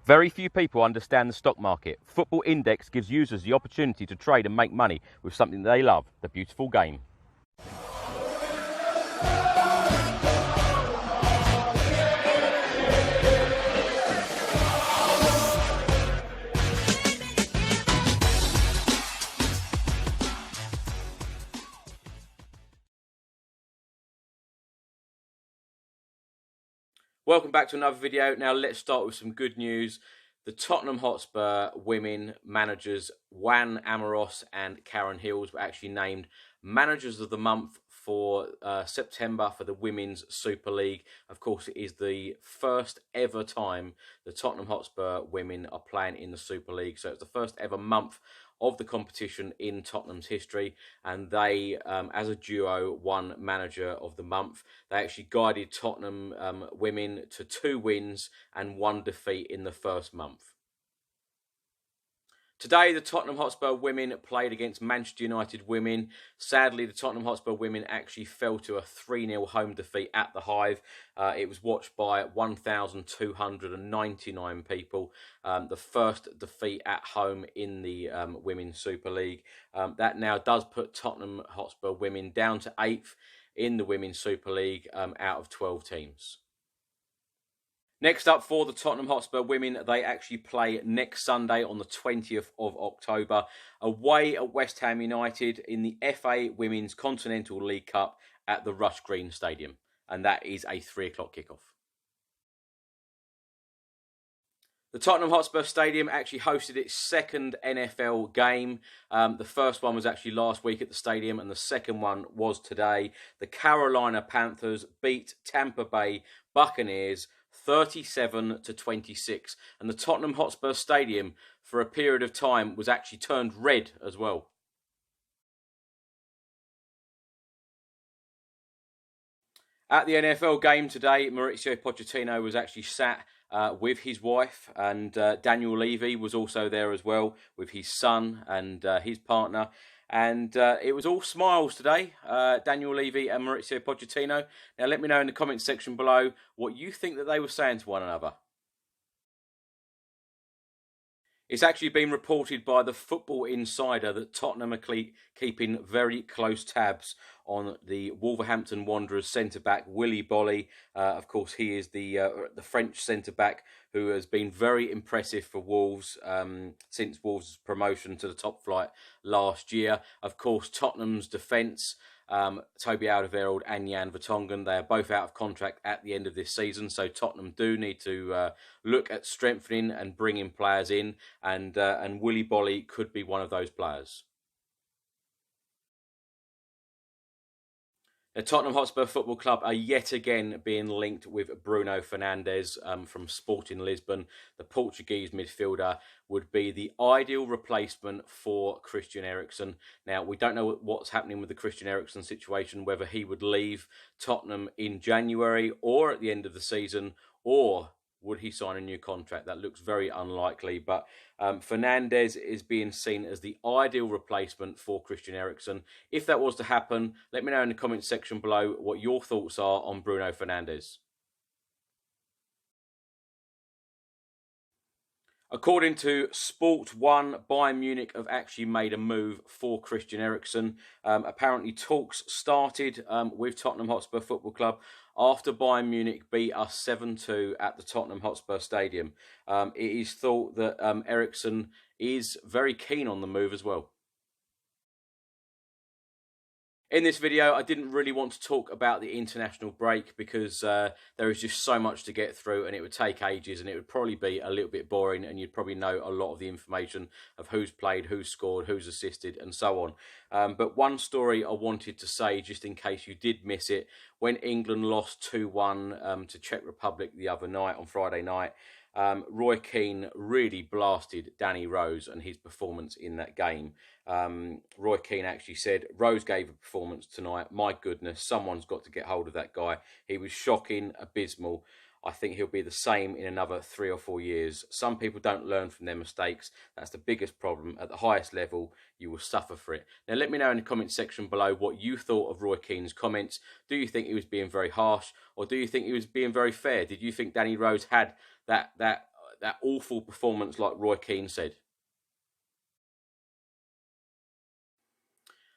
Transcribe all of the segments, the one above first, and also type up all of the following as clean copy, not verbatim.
Very few people understand the stock market. Football Index gives users the opportunity to trade and make money with something they love, the beautiful game. Welcome back to another video. Now let's start with some good news. The Tottenham Hotspur women managers Juan Amoros and Karen Hills were actually named managers of the month for September for the Women's Super League. Of course, it is the first ever time the Tottenham Hotspur women are playing in the Super League. So it's the first ever month of the competition in Tottenham's history, and they, as a duo, won Manager of the Month. They actually guided Tottenham women to 2 wins and 1 defeat in the first month. Today, the Tottenham Hotspur women played against Manchester United women. Sadly, the Tottenham Hotspur women actually fell to a 3-0 home defeat at the Hive. It was watched by 1,299 people. The first defeat at home in the Women's Super League. That now does put Tottenham Hotspur women down to 8th in the Women's Super League out of 12 teams. Next up for the Tottenham Hotspur women, they actually play next Sunday on the 20th of October away at West Ham United in the FA Women's Continental League Cup at the Rush Green Stadium. And that is a 3 o'clock kickoff. The Tottenham Hotspur Stadium actually hosted its second NFL game. The first one was actually last week at the stadium, and the second one was today. The Carolina Panthers beat Tampa Bay Buccaneers 37-26, and the Tottenham Hotspur Stadium for a period of time was actually turned red as well. At the NFL game today, Mauricio Pochettino was actually sat with his wife, and Daniel Levy was also there as well with his son and his partner. And it was all smiles today, Daniel Levy and Mauricio Pochettino. Now let me know in the comments section below what you think that they were saying to one another. It's actually been reported by the Football Insider that Tottenham are keeping very close tabs on the Wolverhampton Wanderers centre-back, Willy Boly. Of course, he is the French centre-back who has been very impressive for Wolves since Wolves' promotion to the top flight last year. Of course, Tottenham's defence, Toby Alderweireld and Jan Vertonghen, they are both out of contract at the end of this season, so Tottenham do need to look at strengthening and bringing players in, and Willy Boly could be one of those players. The Tottenham Hotspur Football Club are yet again being linked with Bruno Fernandes from Sporting Lisbon. The Portuguese midfielder would be the ideal replacement for Christian Eriksen. Now, we don't know what's happening with the Christian Eriksen situation, whether he would leave Tottenham in January or at the end of the season, or would he sign a new contract? That looks very unlikely, but Fernandes is being seen as the ideal replacement for Christian Eriksen. If that was to happen, let me know in the comments section below what your thoughts are on Bruno Fernandes. According to Sport 1, Bayern Munich have actually made a move for Christian Eriksen. Apparently talks started with Tottenham Hotspur Football Club after Bayern Munich beat us 7-2 at the Tottenham Hotspur Stadium. It is thought that Eriksen is very keen on the move as well. In this video, I didn't really want to talk about the international break because there is just so much to get through and it would take ages and it would probably be a little bit boring and you'd probably know a lot of the information of who's played, who's scored, who's assisted and so on. But one story I wanted to say, just in case you did miss it, when England lost 2-1 to Czech Republic the other night, on Friday night, Roy Keane really blasted Danny Rose and his performance in that game. Roy Keane actually said, Rose gave a performance tonight. My goodness, someone's got to get hold of that guy. He was shocking, abysmal. I think he'll be the same in another 3 or 4 years. Some people don't learn from their mistakes. That's the biggest problem. At the highest level, you will suffer for it. Now, let me know in the comment section below what you thought of Roy Keane's comments. Do you think he was being very harsh, or do you think he was being very fair? Did you think Danny Rose had that that awful performance, like Roy Keane said.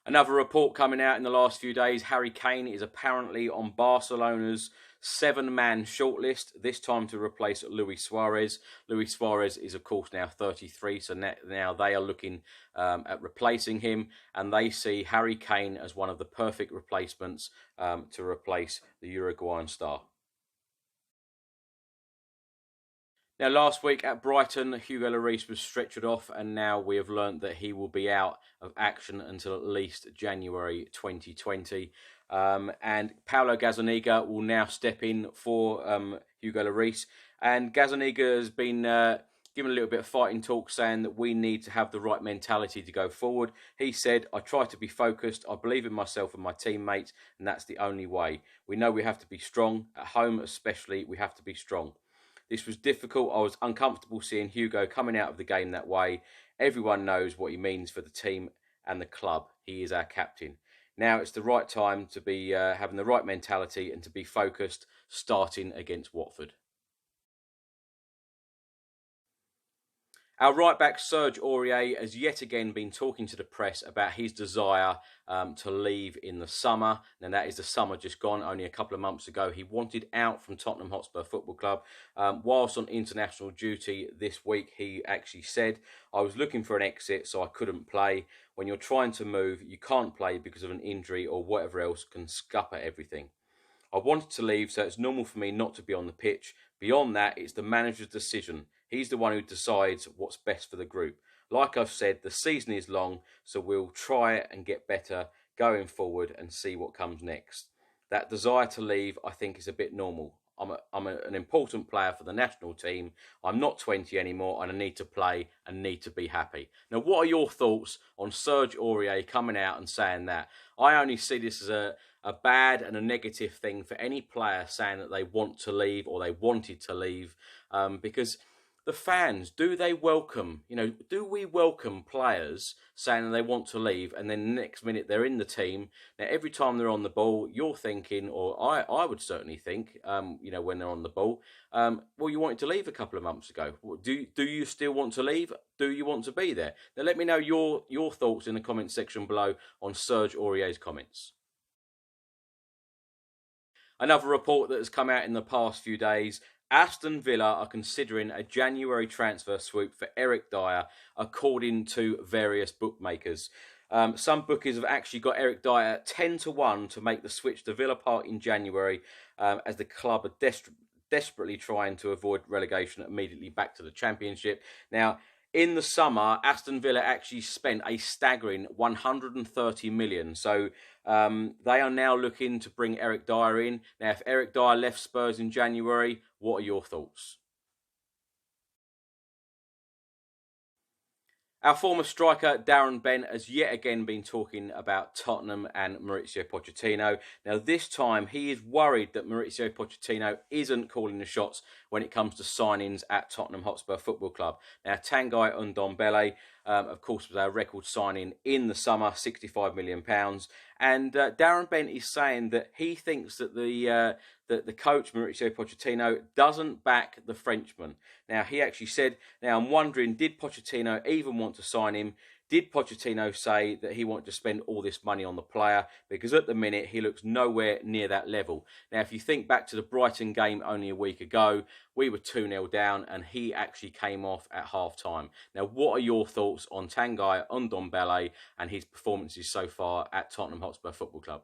Another report coming out in the last few days, Harry Kane is apparently on Barcelona's 7-man shortlist, this time to replace Luis Suarez. Luis Suarez is, of course, now 33, so now they are looking at replacing him, and they see Harry Kane as one of the perfect replacements to replace the Uruguayan star. Now, last week at Brighton, Hugo Lloris was stretchered off, and now we have learned that he will be out of action until at least January 2020. And Paulo Gazzaniga will now step in for Hugo Lloris. And Gazzaniga has been given a little bit of fighting talk, saying that we need to have the right mentality to go forward. He said, "I try to be focused, I believe in myself and my teammates, and that's the only way. We know we have to be strong. At home especially, we have to be strong. This was difficult. I was uncomfortable seeing Hugo coming out of the game that way. Everyone knows what he means for the team and the club. He is our captain. Now it's the right time to be having the right mentality and to be focused, starting against Watford." Our right-back Serge Aurier has yet again been talking to the press about his desire to leave in the summer. And that is the summer just gone, only a couple of months ago. He wanted out from Tottenham Hotspur Football Club. Whilst on international duty this week, he actually said, "I was looking for an exit, so I couldn't play. When you're trying to move, you can't play because of an injury or whatever else can scupper everything. I wanted to leave, so it's normal for me not to be on the pitch. Beyond that, it's the manager's decision. He's the one who decides what's best for the group. Like I've said, the season is long, so we'll try and get better going forward and see what comes next. That desire to leave, I think, is a bit normal. I'm an important player for the national team. I'm not 20 anymore, and I need to play and need to be happy." Now, what are your thoughts on Serge Aurier coming out and saying that? I only see this as a bad and a negative thing for any player saying that they want to leave or they wanted to leave, because the fans, do we welcome players saying that they want to leave and then the next minute they're in the team? Now, every time they're on the ball, you're thinking, or I would certainly think, when they're on the ball, well, you wanted to leave a couple of months ago. Do you still want to leave? Do you want to be there? Now, let me know your thoughts in the comment section below on Serge Aurier's comments. Another report that has come out in the past few days, Aston Villa are considering a January transfer swoop for Eric Dyer, according to various bookmakers. Some bookies have actually got Eric Dyer at 10-1 to make the switch to Villa Park in January, as the club are desperately trying to avoid relegation immediately back to the Championship. Now, in the summer, Aston Villa actually spent a staggering 130 million. So they are now looking to bring Eric Dyer in. Now, if Eric Dyer left Spurs in January, what are your thoughts? Our former striker, Darren Bent, has yet again been talking about Tottenham and Mauricio Pochettino. Now, this time, he is worried that Mauricio Pochettino isn't calling the shots when it comes to signings at Tottenham Hotspur Football Club. Now, Tanguy Ndombele, of course, was our record signing in the summer, £65 million. And Darren Bent is saying that he thinks that the coach, Mauricio Pochettino, doesn't back the Frenchman. Now, he actually said, "Now, I'm wondering, did Pochettino even want to sign him? Did Pochettino say that he wanted to spend all this money on the player? Because at the minute, he looks nowhere near that level." Now, if you think back to the Brighton game only a week ago, we were 2-0 down, and he actually came off at half-time. Now, what are your thoughts on Tanguy Ndombele and his performances so far at Tottenham Hotspur Football Club?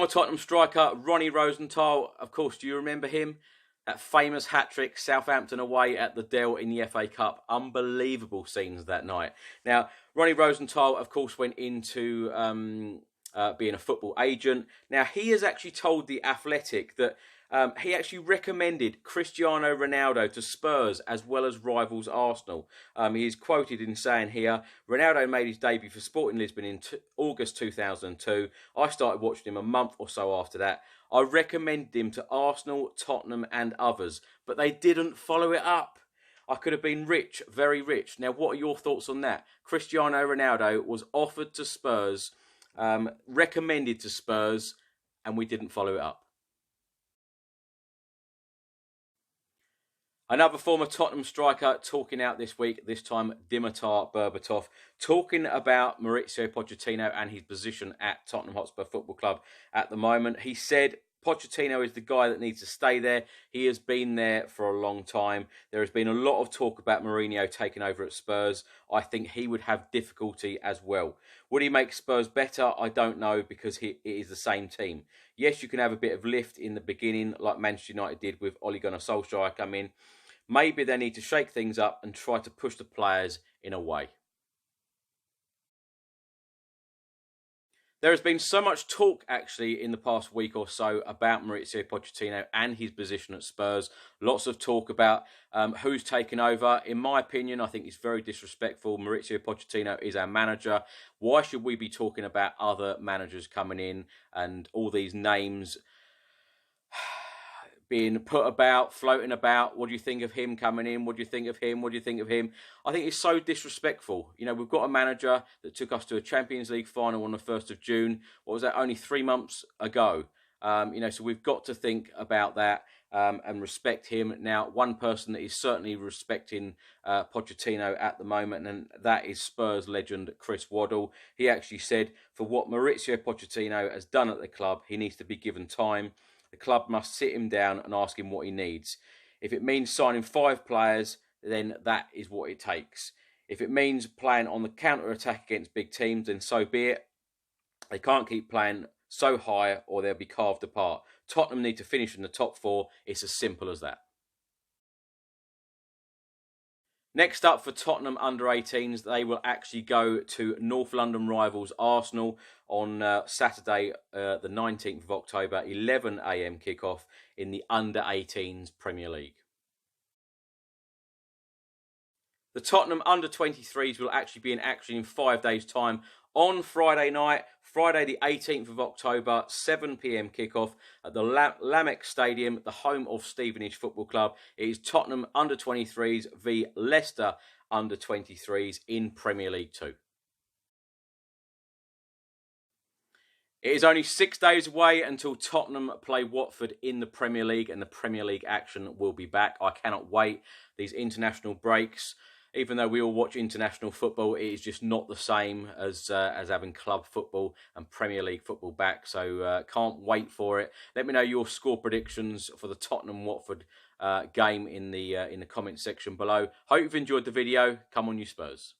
Tottenham striker Ronnie Rosenthal, of course, do you remember him? That famous hat-trick, Southampton away at the Dell in the FA Cup. Unbelievable scenes that night. Now, Ronnie Rosenthal, of course, went into being a football agent. Now, he has actually told The Athletic that he actually recommended Cristiano Ronaldo to Spurs as well as rivals Arsenal. He is quoted in saying here, "Ronaldo made his debut for Sporting Lisbon in August 2002. I started watching him a month or so after that. I recommended him to Arsenal, Tottenham and others, but they didn't follow it up. I could have been rich, very rich." Now, what are your thoughts on that? Cristiano Ronaldo was offered to Spurs, recommended to Spurs, and we didn't follow it up. Another former Tottenham striker talking out this week, this time Dimitar Berbatov, talking about Mauricio Pochettino and his position at Tottenham Hotspur Football Club at the moment. He said Pochettino is the guy that needs to stay there. He has been there for a long time. There has been a lot of talk about Mourinho taking over at Spurs. I think he would have difficulty as well. Would he make Spurs better? I don't know, because it is the same team. Yes, you can have a bit of lift in the beginning, like Manchester United did with Ole Gunnar Solskjaer come in. Maybe they need to shake things up and try to push the players in a way. There has been so much talk, actually, in the past week or so about Mauricio Pochettino and his position at Spurs. Lots of talk about who's taken over. In my opinion, I think it's very disrespectful. Mauricio Pochettino is our manager. Why should we be talking about other managers coming in and all these names being put about, floating about? What do you think of him coming in? What do you think of him? What do you think of him? I think it's so disrespectful. You know, we've got a manager that took us to a Champions League final on the 1st of June. What was that? Only 3 months ago. You know, so we've got to think about that and respect him. Now, one person that is certainly respecting Pochettino at the moment, and that is Spurs legend Chris Waddle. He actually said, for what Mauricio Pochettino has done at the club, he needs to be given time. The club must sit him down and ask him what he needs. If it means signing 5 players, then that is what it takes. If it means playing on the counter-attack against big teams, then so be it. They can't keep playing so high or they'll be carved apart. Tottenham need to finish in the top 4. It's as simple as that. Next up for Tottenham under-18s, they will actually go to North London rivals Arsenal on Saturday, the 19th of October, 11 AM kickoff in the under-18s Premier League. The Tottenham under-23s will actually be in action in 5 days' time on Friday night, Friday the 18th of October, 7 PM kickoff at the Lameck Stadium, the home of Stevenage Football Club. It is Tottenham under-23s v Leicester under-23s in Premier League 2. It is only 6 days away until Tottenham play Watford in the Premier League, and the Premier League action will be back. I cannot wait. These international breaks, even though we all watch international football, it is just not the same as having club football and Premier League football back. So can't wait for it. Let me know your score predictions for the Tottenham-Watford game in the comment section below. Hope you've enjoyed the video. Come on, you Spurs.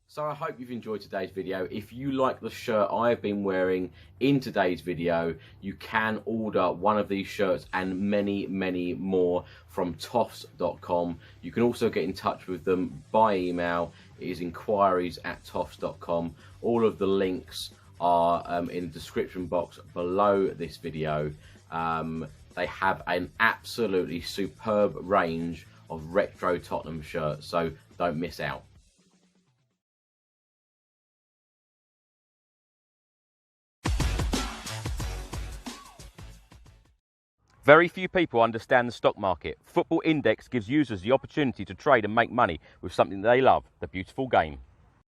So I hope you've enjoyed today's video. If you like the shirt I've been wearing in today's video, you can order one of these shirts and many, many more from toffs.com. You can also get in touch with them by email. It is enquiries@toffs.com. All of the links are in the description box below this video. They have an absolutely superb range of retro Tottenham shirts, so don't miss out. Very few people understand the stock market. Football Index gives users the opportunity to trade and make money with something they love, the beautiful game.